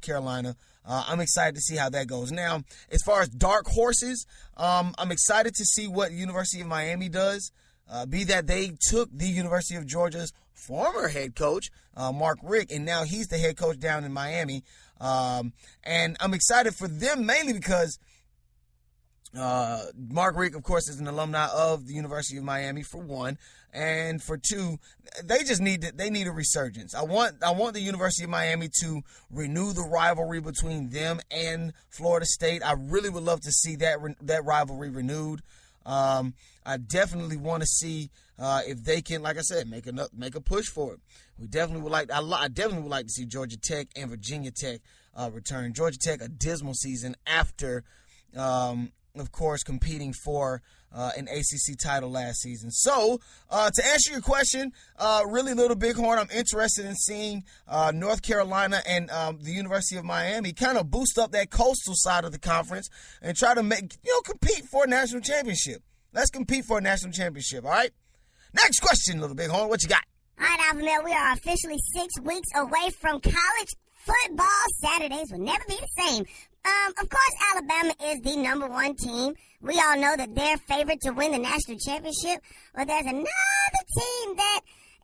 North Carolina. I'm excited to see how that goes. Now, as far as dark horses, I'm excited to see what University of Miami does. Be that they took the University of Georgia's former head coach, Mark Richt, and now he's the head coach down in Miami. And I'm excited for them mainly because Mark Richt, of course, is an alumni of the University of Miami, for one, and for two, they need a resurgence. I want the University of Miami to renew the rivalry between them and Florida State. I really would love to see that rivalry renewed. I definitely want to see if they can, like I said, make a push for it. I definitely would like to see Georgia Tech and Virginia Tech return. Georgia Tech, a dismal season after, of course, competing for an ACC title last season. So, to answer your question, really, Little Bighorn, I'm interested in seeing North Carolina and the University of Miami kind of boost up that coastal side of the conference and try to compete for a national championship. Let's compete for a national championship, all right? Next question, Little Bighorn, what you got? All right, Alpha Male, we are officially 6 weeks away from college football. Saturdays will never be the same. Of course, Alabama is the number one team. We all know that they're favored to win the national championship. But there's another team that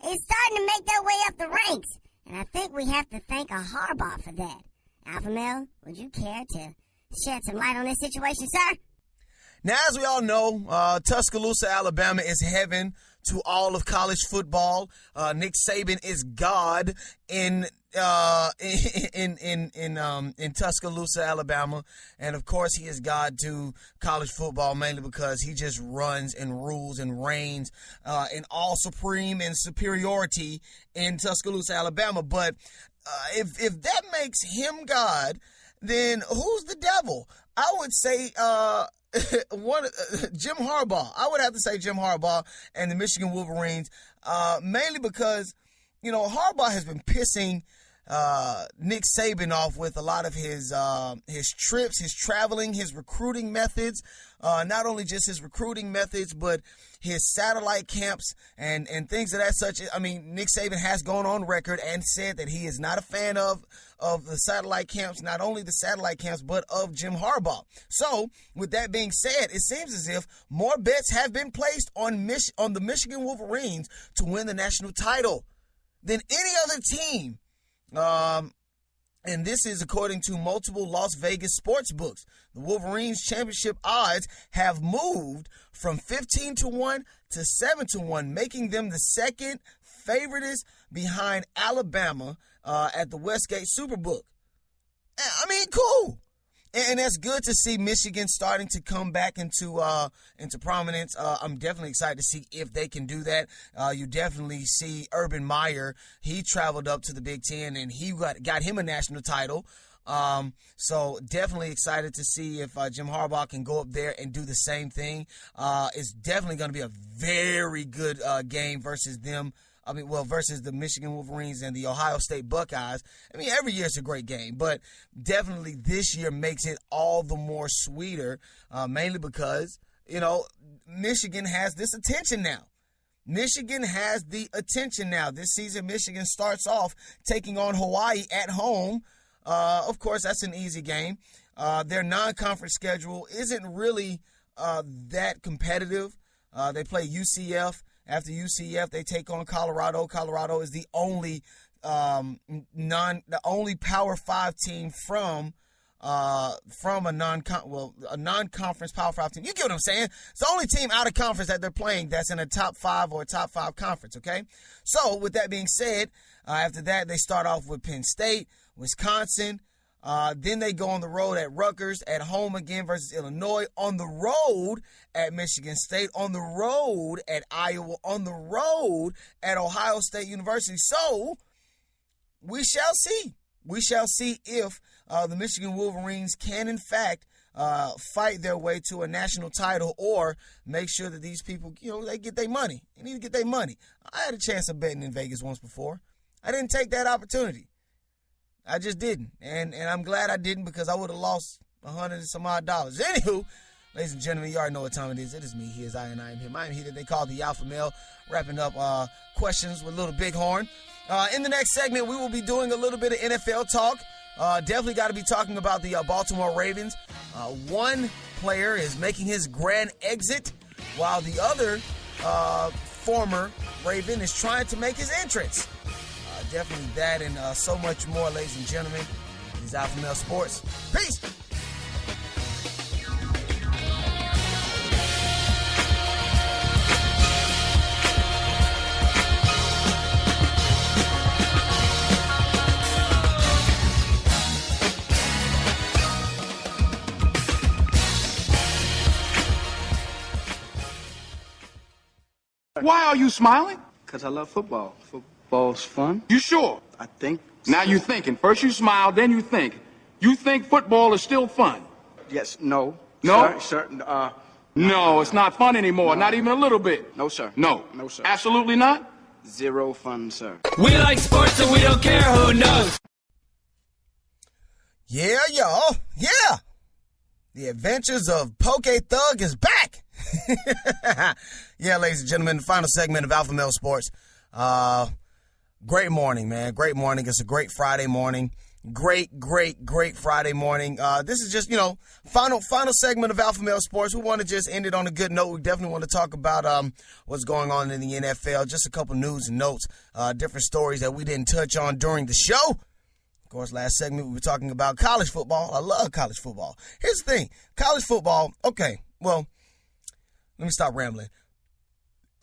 is starting to make their way up the ranks. And I think we have to thank a Harbaugh for that. Alpha Male, would you care to shed some light on this situation, sir? Now, as we all know, Tuscaloosa, Alabama is heaven to all of college football. Nick Saban is God in Tuscaloosa, Alabama, and of course he is God to college football mainly because he just runs and rules and reigns in all supreme and superiority in Tuscaloosa, Alabama. But if that makes him God, then who's the devil? I would say Jim Harbaugh. I would have to say Jim Harbaugh and the Michigan Wolverines, mainly because, Harbaugh has been pissing Nick Saban off with a lot of his trips, his traveling, his recruiting methods. Not only just his recruiting methods, but his satellite camps and things of that such. I mean, Nick Saban has gone on record and said that he is not a fan of the satellite camps, not only the satellite camps, but of Jim Harbaugh. So, with that being said, it seems as if more bets have been placed on the Michigan Wolverines to win the national title than any other team. And this is according to multiple Las Vegas sports books. The Wolverines championship odds have moved from 15-1 to 7-1, making them the second favoritist behind Alabama at the Westgate Superbook. I mean, cool. And that's good to see Michigan starting to come back into prominence. I'm definitely excited to see if they can do that. You definitely see Urban Meyer. He traveled up to the Big Ten, and he got him a national title. So definitely excited to see if Jim Harbaugh can go up there and do the same thing. It's definitely going to be a very good game versus them. Versus the Michigan Wolverines and the Ohio State Buckeyes. I mean, every year it's a great game, but definitely this year makes it all the more sweeter, mainly because, Michigan has this attention now. Michigan has the attention now. This season, Michigan starts off taking on Hawaii at home. Of course, that's an easy game. Their non-conference schedule isn't really that competitive. They play UCF. After UCF, they take on Colorado. Colorado is the only Power 5 team from a non-conference Power 5 team. You get what I'm saying? It's the only team out of conference that they're playing that's in a top 5 or a top 5 conference, okay? So, with that being said, after that, they start off with Penn State, Wisconsin. Then they go on the road at Rutgers, at home again versus Illinois, on the road at Michigan State, on the road at Iowa, on the road at Ohio State University. So, we shall see. We shall see if the Michigan Wolverines can, in fact, fight their way to a national title or make sure that these people, they get their money. They need to get their money. I had a chance of betting in Vegas once before. I didn't take that opportunity. I just didn't. And I'm glad I didn't because I would have lost $100 and some odd dollars. Anywho, ladies and gentlemen, you already know what time it is. It is me. He is I, and I am him. I am he that they call the Alpha Male. Wrapping up questions with Little Bighorn. In the next segment, we will be doing a little bit of NFL talk. Definitely got to be talking about the Baltimore Ravens. One player is making his grand exit, while the other former Raven is trying to make his entrance. Definitely that and so much more, ladies and gentlemen. This is Alpha Male Sports. Peace! Why are you smiling? Because I love football. Football's fun. You sure? I think. Now you're thinking. First you smile, then you think. You think football is still fun? Yes, no. No? Sir, No, it's not fun anymore. No. Not even a little bit. No, sir. No. No, sir. Absolutely not? Zero fun, sir. We like sports and we don't care who knows. Yeah, y'all. Yeah. The Adventures of Poke Thug is back. Yeah, ladies and gentlemen, the final segment of Alpha Male Sports. Great morning, man. Great morning. It's a great Friday morning. Great Friday morning. This is just, final segment of Alpha Male Sports. We want to just end it on a good note. We definitely want to talk about what's going on in the NFL. Just a couple news and notes, different stories that we didn't touch on during the show. Of course, last segment we were talking about college football. I love college football. Here's the thing. College football, okay, well, let me stop rambling.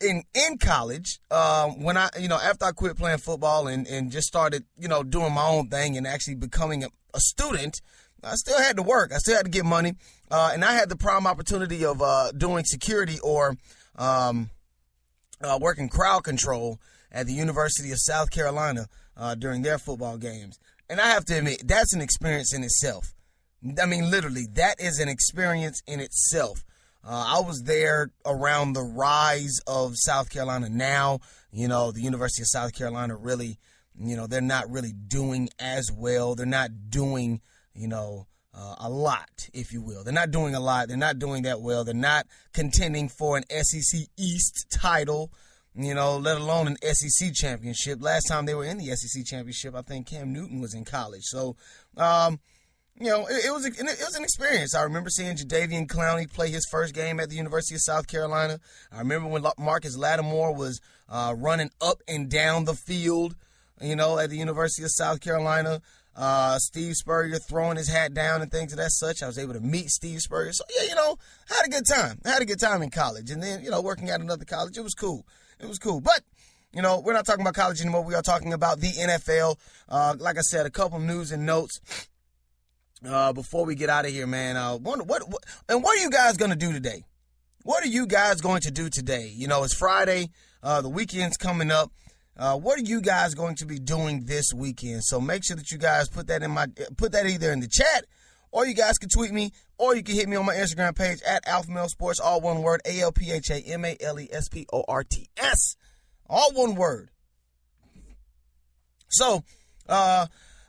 In college, when after I quit playing football and just started, doing my own thing and actually becoming a student, I still had to work. I still had to get money. And I had the prime opportunity of doing security or working crowd control at the University of South Carolina during their football games. And I have to admit, that's an experience in itself. I mean, literally, that is an experience in itself. I was there around the rise of South Carolina now. The University of South Carolina really, they're not really doing as well. They're not doing, a lot, if you will. They're not doing a lot. They're not doing that well. They're not contending for an SEC East title, let alone an SEC championship. Last time they were in the SEC championship, I think Cam Newton was in college. So, it was an experience. I remember seeing Jadeveon Clowney play his first game at the University of South Carolina. I remember when Marcus Lattimore was running up and down the field, at the University of South Carolina. Steve Spurrier throwing his hat down and things of that such. I was able to meet Steve Spurrier. So, yeah, I had a good time. I had a good time in college. And then, working at another college, it was cool. It was cool. But, we're not talking about college anymore. We are talking about the NFL. Like I said, a couple news and notes. Before we get out of here, man, what are you guys going to do today? What are you guys going to do today? It's Friday. The weekend's coming up. What are you guys going to be doing this weekend? So make sure that you guys put that either in the chat, or you guys can tweet me, or you can hit me on my Instagram page at Alpha Male Sports, all one word, ALPHAMALESPORTS, all one word. So,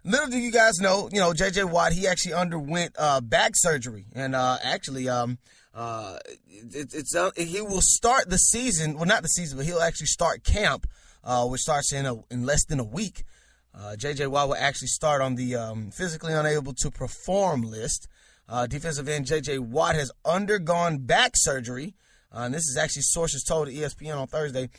little do you guys know, J.J. Watt, he actually underwent back surgery, and he will start the season. Well, not the season, but he'll actually start camp, which starts in less than a week. J.J. Watt will actually start on the physically unable to perform list. Defensive end J.J. Watt has undergone back surgery, and this is actually sources told to ESPN on Thursday.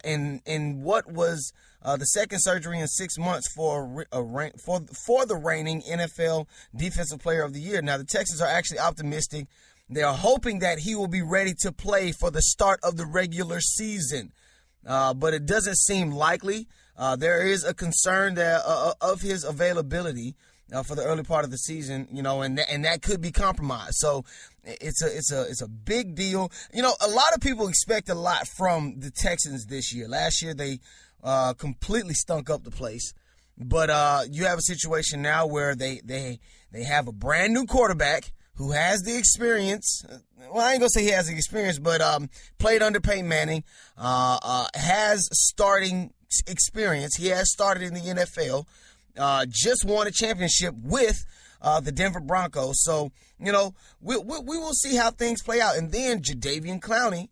In what was the second surgery in 6 months for the reigning NFL Defensive Player of the Year. Now, the Texans are actually optimistic. They are hoping that he will be ready to play for the start of the regular season, but it doesn't seem likely. There is a concern that of his availability for the early part of the season, and that could be compromised. So it's a big deal. A lot of people expect a lot from the Texans this year. Last year they completely stunk up the place, but you have a situation now where they have a brand new quarterback who has the experience. Well, I ain't gonna say he has the experience, but played under Peyton Manning, has starting experience. He has started in the NFL. Just won a championship with the Denver Broncos. So, we will see how things play out. And then Jadeveon Clowney,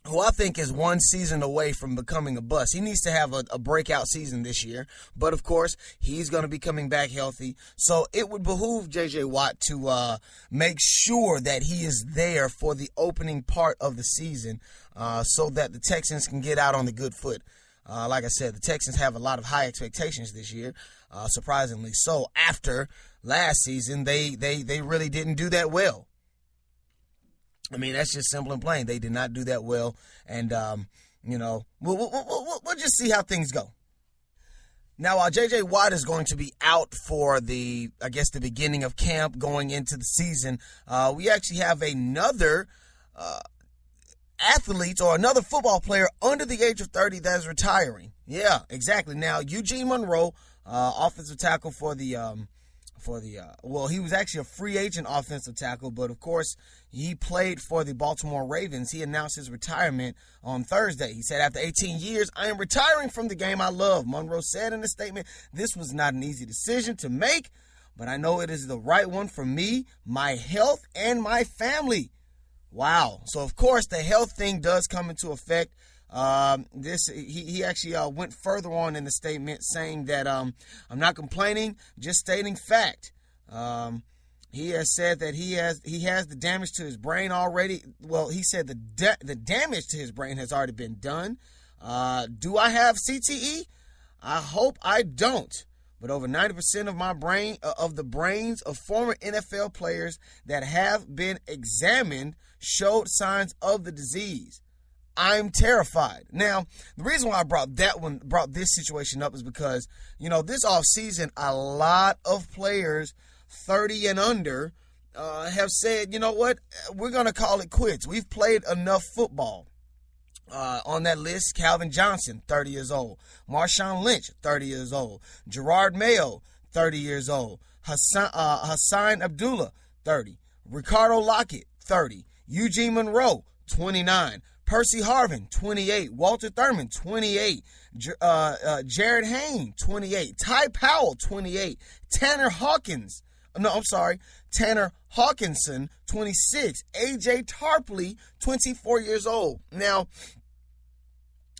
who I think is one season away from becoming a bust. He needs to have a breakout season this year. But, of course, he's going to be coming back healthy. So it would behoove J.J. Watt to make sure that he is there for the opening part of the season so that the Texans can get out on the good foot. Like I said, the Texans have a lot of high expectations this year, surprisingly so. After last season, they really didn't do that well. I mean, that's just simple and plain. They did not do that well, and we'll just see how things go. Now, while J.J. Watt is going to be out for the beginning of camp going into the season, we actually have another athlete or another football player under the age of 30 that is retiring. Yeah, exactly. Now, Eugene Monroe, offensive tackle he was actually a free agent offensive tackle, but of course he played for the Baltimore Ravens. He announced his retirement on Thursday. He said, after 18 years, I am retiring from the game I love. Monroe said in a statement, this was not an easy decision to make, but I know it is the right one for me, my health, and my family. Wow. So, of course, the health thing does come into effect. He actually went further on in the statement saying that I'm not complaining, just stating fact. He has said that he has the damage to his brain already. Well, he said the damage to his brain has already been done. Do I have CTE? I hope I don't. But over 90% of my brain, of the brains of former NFL players that have been examined showed signs of the disease. I'm terrified. Now, the reason why I brought this situation up is because, this offseason, a lot of players 30 and under have said, you know what, we're going to call it quits. We've played enough football. On that list, Calvin Johnson, 30 years old. Marshawn Lynch, 30 years old. Gerard Mayo, 30 years old. Hassan Abdullah, 30. Ricardo Lockett, 30. Eugene Monroe, 29. Percy Harvin, 28. Walter Thurman, 28. Jared Hayne, 28. Ty Powell, 28. Tanner Hawkinson, 26. A.J. Tarpley, 24 years old. Now,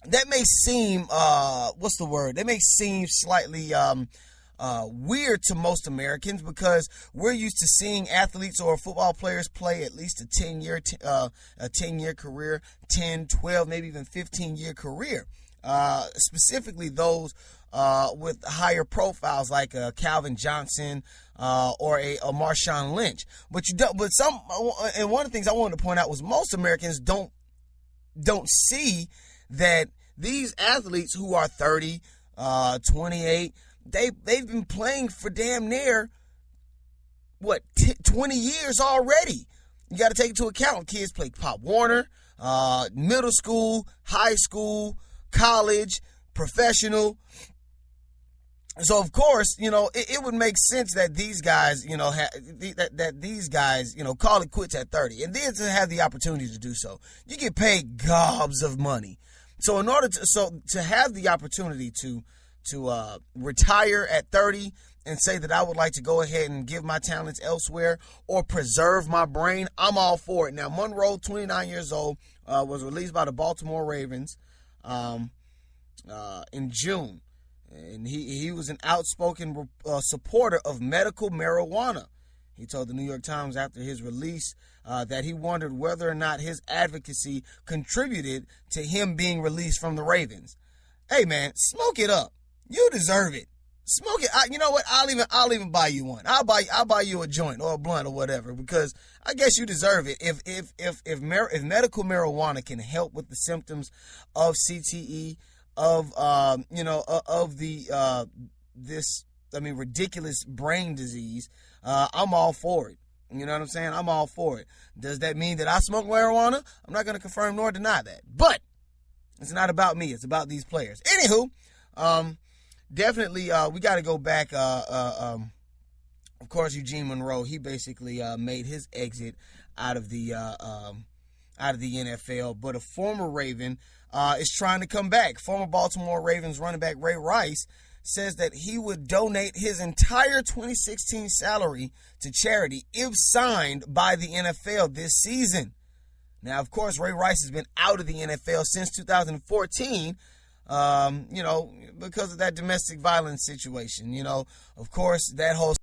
that may seem, That may seem slightly weird to most Americans because we're used to seeing athletes or football players play at least a 10-year career, 10, 12, maybe even 15-year career. Specifically those with higher profiles like Calvin Johnson or a Marshawn Lynch. But one of the things I wanted to point out was most Americans don't see that these athletes who are 30, 28, they've been playing for damn near 20 years already. You got to take into account kids play Pop Warner, middle school, high school, college, professional. So of course, it would make sense that these guys, call it quits at 30, and then to have the opportunity to do so, you get paid gobs of money. So in order to have the opportunity to retire at 30 and say that I would like to go ahead and give my talents elsewhere or preserve my brain, I'm all for it. Now, Monroe, 29 years old, was released by the Baltimore Ravens in June. And he was an outspoken supporter of medical marijuana. He told the New York Times after his release that he wondered whether or not his advocacy contributed to him being released from the Ravens. Hey, man, smoke it up. You deserve it. Smoke it. You know what? I'll even buy you one. I'll buy you a joint or a blunt or whatever because I guess you deserve it. If medical marijuana can help with the symptoms of CTE, ridiculous brain disease, I'm all for it. You know what I'm saying? I'm all for it. Does that mean that I smoke marijuana? I'm not going to confirm nor deny that. But it's not about me. It's about these players. Anywho, definitely, we got to go back. Of course, Eugene Monroe, he basically made his exit out of the NFL. But a former Raven is trying to come back. Former Baltimore Ravens running back Ray Rice says that he would donate his entire 2016 salary to charity if signed by the NFL this season. Now, of course, Ray Rice has been out of the NFL since 2014, because of that domestic violence situation. Of course, that whole